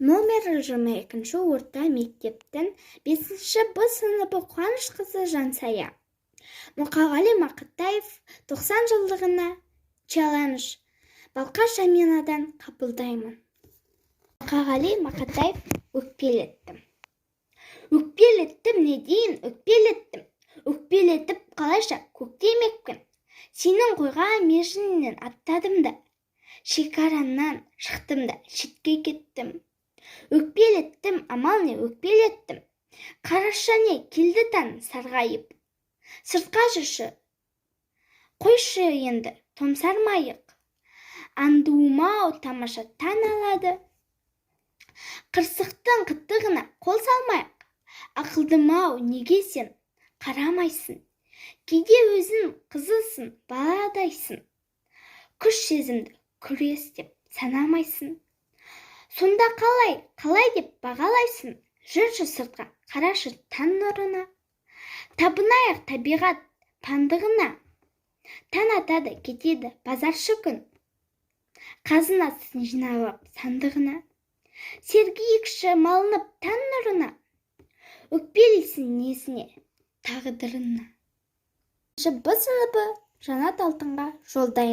Номері 22 орта мектептің 5-ші Б сыныбы Қуанышқызы Жансая. Мұқағали Мақатаев 90 жылдығына челлендж Балқаш Аминадан қабылдаймын. Мұқағали Мақатаев өкпелеттім. Өкпелеттім, не дейін өкпелеттім. Өкпелетіп қалайша көктемекпін. Сенің қойған межінен аттадым да, шекараннан шықтым да, шетке кеттім. Өкпелеттім, амал не өкпелеттім. Қараша не келді таң сарғайып. Сыртқа жүрші, қойшы енді томсармайық. Андуымау тамаша таң алады. Қырсықтың қыттығына қол салмайық. Ақылдымау, неге сен қарамайсың? Кейде өзің қызылсың, баладайсың. Күш сезімді күрес деп санамайсың. Сонда қалай деп бағалайсың? Жүрші сыртқа, қарашы таң нұрына. Табынайық табиғат пандығына. Таң атады, кетеді базаршы күн. Қазынасын жиналып сандығына. Сергейікші малынып таң нұрына. Өкпелейсің несіне, тағдырына. Б сыныбы Жанат Алтынға жолдаймын.